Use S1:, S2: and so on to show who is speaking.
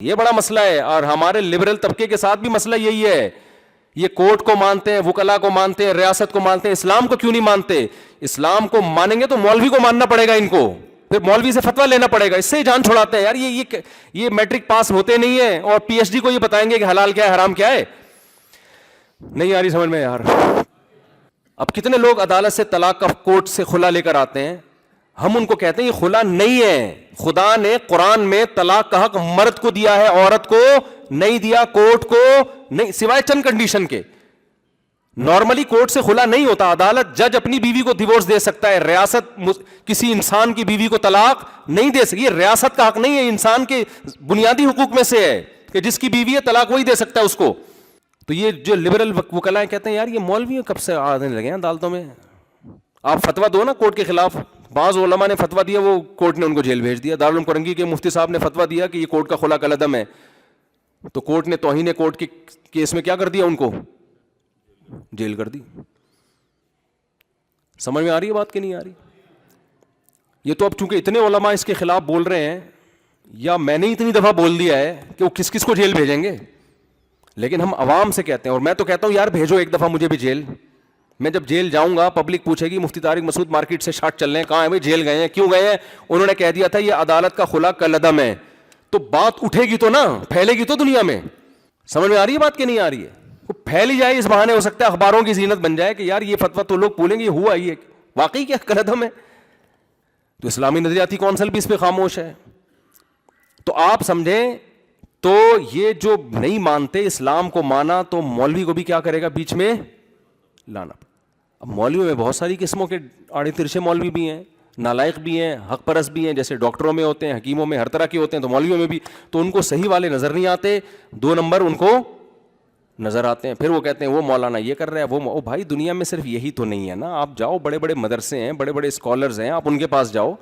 S1: یہ بڑا مسئلہ ہے، اور ہمارے لبرل طبقے کے ساتھ بھی مسئلہ یہی ہے. یہ کورٹ کو مانتے ہیں، وکلا کو مانتے ہیں، ریاست کو مانتے ہیں، اسلام کو کیوں نہیں مانتے؟ اسلام کو مانیں گے تو مولوی کو ماننا پڑے گا ان کو، پھر مولوی سے فتویٰ لینا پڑے گا، اس سے ہی جان چھڑاتے ہیں. یار یہ میٹرک پاس ہوتے نہیں ہیں اور پی ایچ ڈی کو یہ بتائیں گے کہ حلال کیا ہے حرام کیا ہے. نہیں آ رہی سمجھ میں یار؟ اب کتنے لوگ عدالت سے طلاق کا کورٹ سے خلا لے کر آتے ہیں، ہم ان کو کہتے ہیں یہ خلا نہیں ہے، خدا نے قرآن میں طلاق کا حق مرد کو دیا ہے، عورت کو نہیں دیا، کورٹ کو نہیں، سوائے چند کنڈیشن کے. نارملی کورٹ سے خلا نہیں ہوتا. عدالت جج اپنی بیوی کو ڈیورس دے سکتا ہے، ریاست کسی انسان کی بیوی کو طلاق نہیں دے سکتی. یہ ریاست کا حق نہیں ہے، انسان کے بنیادی حقوق میں سے ہے کہ جس کی بیوی ہے طلاق وہی دے سکتا ہے اس کو. تو یہ جو لبرل وکلاء کہتے ہیں یار یہ مولوی کب سے آنے لگے ہیں عدالتوں میں، آپ فتویٰ دو نا کورٹ کے خلاف. بعض علماء نے فتویٰ دیا، وہ کورٹ نے ان کو جیل بھیج دیا. دارالعلوم کرنگی کے مفتی صاحب نے فتویٰ دیا کہ یہ کورٹ کا خلا کالعدم ہے، تو کورٹ نے توہین کورٹ کے کیس میں کیا کر دیا، ان کو جیل کر دی. سمجھ میں آ رہی ہے بات کہ نہیں آ رہی؟ یہ تو اب چونکہ اتنے علماء اس کے خلاف بول رہے ہیں، یا میں نے اتنی دفعہ بول دیا ہے کہ وہ کس کس کو جیل بھیجیں گے، لیکن ہم عوام سے کہتے ہیں، اور میں تو کہتا ہوں یار بھیجو ایک دفعہ مجھے بھی جیل. میں جب جیل جاؤں گا پبلک پوچھے گی مفتی طارق مسعود مارکیٹ سے شارٹ چل رہے ہیں، کہاں ہیں بھائی؟ جیل گئے ہیں. کیوں گئے ہیں؟ انہوں نے کہہ دیا تھا یہ عدالت کا خلا کالعدم ہے. تو بات اٹھے گی تو نا، پھیلے گی تو دنیا میں. سمجھ میں آ رہی ہے بات کہ نہیں آ رہی ہے؟ وہ پھیل ہی جائے، اس بہانے ہو سکتا ہے اخباروں کی زینت بن جائے کہ یار یہ فتویٰ، تو لوگ بولیں گے یہ ہوا ہی ہے، واقعی کیا کالعدم ہے. تو اسلامی نظریاتی کونسل بھی اس پہ خاموش ہے. تو آپ سمجھیں، تو یہ جو نہیں مانتے اسلام کو مانا تو مولوی کو بھی کیا کرے گا بیچ میں لانا. اب مولوی میں بہت ساری قسموں کے آڑے ترچے مولوی بھی ہیں، نالائق بھی ہیں، حق پرست بھی ہیں، جیسے ڈاکٹروں میں ہوتے ہیں، حکیموں میں، ہر طرح کے ہوتے ہیں، تو مولویوں میں بھی. تو ان کو صحیح والے نظر نہیں آتے، 2 نمبر ان کو نظر آتے ہیں. پھر وہ کہتے ہیں وہ مولانا یہ کر رہا ہے، وہ بھائی دنیا میں صرف یہی تو نہیں ہے نا. آپ جاؤ، بڑے بڑے مدرسے ہیں، بڑے بڑے اسکالرز ہیں، آپ ان کے پاس جاؤ.